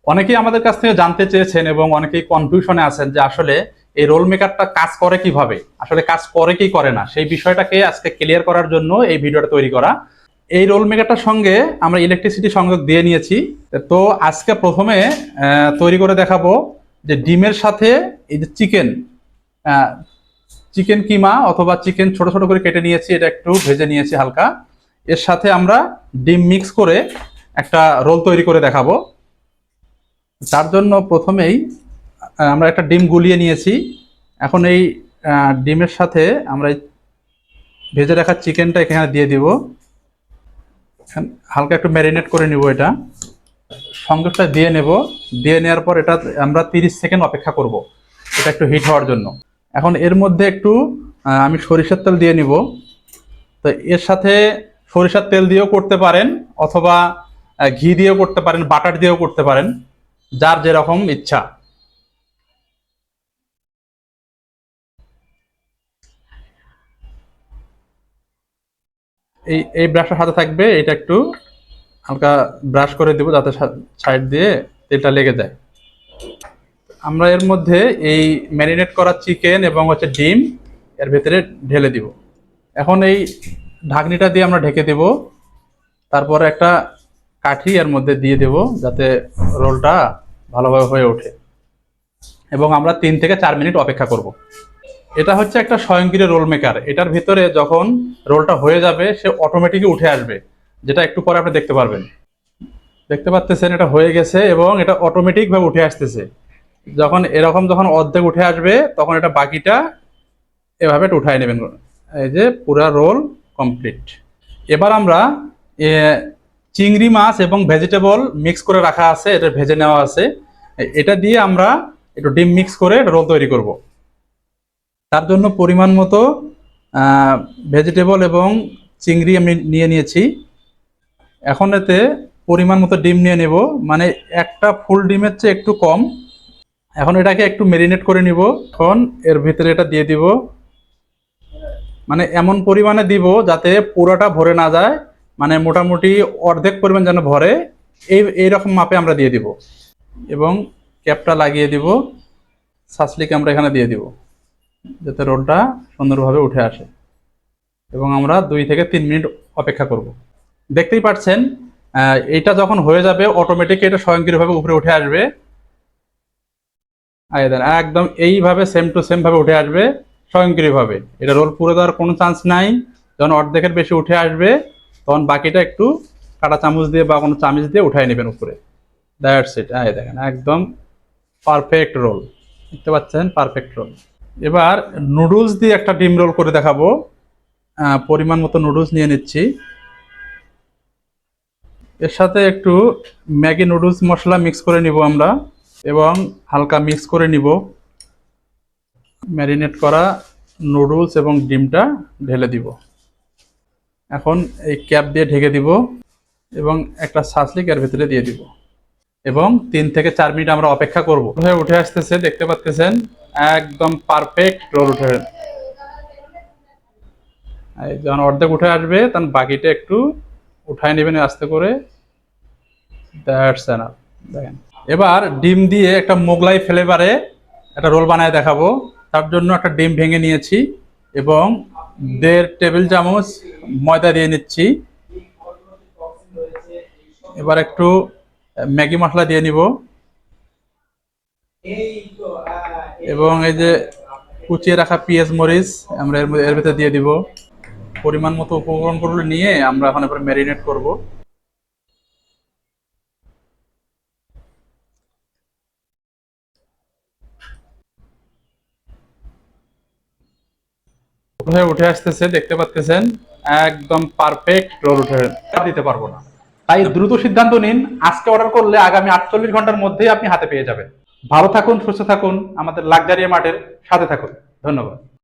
অনেকেই আমাদের কাছ থেকে জানতে চেয়েছেন এবং অনেকেই কনফিউশনে আছেন যে আসলে এই রোল মেকারটা কাজ করে কিভাবে, আসলে কাজ করে কি করে না, সেই বিষয়টাকে আজকে ক্লিয়ার করার জন্য এই ভিডিওটা তৈরি করা। এই রোল মেকারটার সঙ্গে আমরা ইলেকট্রিসিটি সংযোগ দিয়ে নিয়েছি। তো আজকে প্রথমে তৈরি করে দেখাবো যে ডিমের সাথে এই যে চিকেন, চিকেন কিমা অথবা চিকেন ছোট ছোট করে কেটে নিয়েছি, এটা একটু ভেজে নিয়েছি হালকা, এর সাথে আমরা ডিম মিক্স করে একটা রোল তৈরি করে দেখাবো। তার জন্য প্রথমেই আমরা একটা ডিম গুলিয়ে নিয়েছি। এখন এই ডিমের সাথে আমরা ভেজে রাখা চিকেনটা এখানে দিয়ে দিব, হালকা একটু ম্যারিনেট করে নিব। এটা সংযোগটা দিয়ে নেব, দিয়ে নেওয়ার পর এটা আমরা 30 সেকেন্ড অপেক্ষা করব এটা একটু হিট হওয়ার জন্য। এখন এর মধ্যে একটু আমি সরিষার তেল দিয়ে নিব। তো এর সাথে সরিষার তেল দিয়েও করতে পারেন অথবা ঘি দিয়েও করতে পারেন, বাটার দিয়েও করতে পারেন, যার যেরকম ইচ্ছা। এই এই ব্রাশটার সাথে থাকবে, এটা একটু হালকা ব্রাশ করে দিব যাতে সাইড দিয়ে তেলটা লেগে যায়। আমরা এর মধ্যে এই ম্যারিনেট করা চিকেন এবং হচ্ছে ডিম এর ভেতরে ঢেলে দিব। এখন এই ঢাকনিটা দিয়ে আমরা ঢেকে দেব, তারপরে একটা কাঠি এর মধ্যে দিয়ে দেব যাতে রোলটা ভালোভাবে হয়ে ওঠে, এবং আমরা 3 থেকে 4 মিনিট অপেক্ষা করব। এটা হচ্ছে একটা স্বয়ংক্রিয় রোল মেকার। এটার ভিতরে যখন রোলটা হয়ে যাবে সে অটোমেটিকই উঠে আসবে, যেটা একটু পরে আপনি দেখতে পারবেন। দেখতে পাচ্ছেন এটা হয়ে গেছে এবং এটা অটোমেটিক ভাবে উঠে আসতেছে। যখন অর্ধেক উঠে আসবে তখন এটা বাকিটা এভাবে উঠায় নেবেন। এই যে পুরা রোল কমপ্লিট। এবার আমরা চিংড়ি মাছ এবং ভেজিটেবল মিক্স করে রাখা আছে, এটা ভেজে নেওয়া আছে, এটা দিয়ে আমরা একটু ডিম মিক্স করে রোল তৈরি করব। তার জন্য পরিমাণ মতো ভেজিটেবল এবং চিংড়ি আমি নিয়ে নিয়েছি। এখন এতে পরিমাণ মতো ডিম নিয়ে নেব, মানে একটা ফুল ডিমের চেয়ে একটু কম। এখন এটাকে একটু মেরিনেট করে নিব। এখন এর ভিতরে এটা দিয়ে দিব, মানে এমন পরিমাণে দিব যাতে পুরোটা ভরে না যায়, মানে মোটামুটি অর্ধেক পরিমাণ যেন ভরে, এইরকম মাপে আমরা দিয়ে দিব। এবং ক্যাপটা লাগিয়ে দিব, ছাঁচলিকে আমরা এখানে দিয়ে দিব যাতে রোলটা সুন্দরভাবে উঠে আসে, এবং আমরা 2 থেকে 3 মিনিট অপেক্ষা করব। দেখতেই পাচ্ছেন এটা যখন হয়ে যাবে অটোমেটিক এটা স্বয়ংক্রিয়ভাবে উপরে উঠে আসবে। একদম এইভাবে সেম টু সেম ভাবে উঠে আসবে স্বয়ংক্রিয়ভাবে। এটা রোল পুরো দেওয়ার কোনো চান্স নাই। যখন অর্ধেকের বেশি উঠে আসবে তখন বাকিটা একটু কাঁটা চামচ দিয়ে বা কোনো চামচ দিয়ে উঠাই নেবেন উপরে। That's it. দেখেন একদম পারফেক্ট রোল, দেখতে পাচ্ছেন পারফেক্ট রোল। এবার নুডলস দিয়ে একটা ডিম রোল করে দেখাবো। পরিমাণ মতো নুডলস নিয়ে নিচ্ছি, এর সাথে একটু ম্যাগি নুডলস মশলা মিক্স করে নিব আমরা, এবং হালকা মিক্স করে নিব। ম্যারিনেট করা নুডলস এবং ডিমটা ঢেলে দিব। এখন এই ক্যাপ দিয়ে ঢেকে দিব এবং একটা ছাঁচলিক এর ভিতরে দিয়ে দিব, এবং 3 থেকে 4 মিনিট আমরা অপেক্ষা করব। উঠে আসতেছে, দেখতে পাচ্ছেন একদম পারফেক্ট রোল উঠে। যখন অর্ধেক উঠে আসবে তখন বাকিটা একটু উঠায় নেবেন আস্তে করে। That's enough. দেখেন এবার ডিম দিয়ে একটা মোগলাই ফ্লেভারে একটা রোল বানায় দেখাবো। তার জন্য একটা ডিম ভেঙে নিয়েছি এবং 1.5 টেবিল চামচ ময়দা দিয়ে নিচ্ছি। এবার একটু ম্যাগি মশলা দিয়ে নিব, এবং এই যে কুচিয়ে রাখা পেঁয়াজ মরিচ আমরা এর ভিতরে দিয়ে দিব। পরিমাণ মতো উপকরণগুলো নিয়ে আমরা এখন এবার ম্যারিনেট করব। উঠে আসতেছে, দেখতে পাচ্ছেন একদম পারফেক্ট রোল উঠে দিতে পারবো না। তাই দ্রুত সিদ্ধান্ত নিন, আজকে অর্ডার করলে আগামী 48 ঘন্টার মধ্যেই আপনি হাতে পেয়ে যাবেন। ভালো থাকুন, সুস্থ থাকুন, আমাদের লাক্সারিয়া মার্টের সাথে থাকুন। ধন্যবাদ।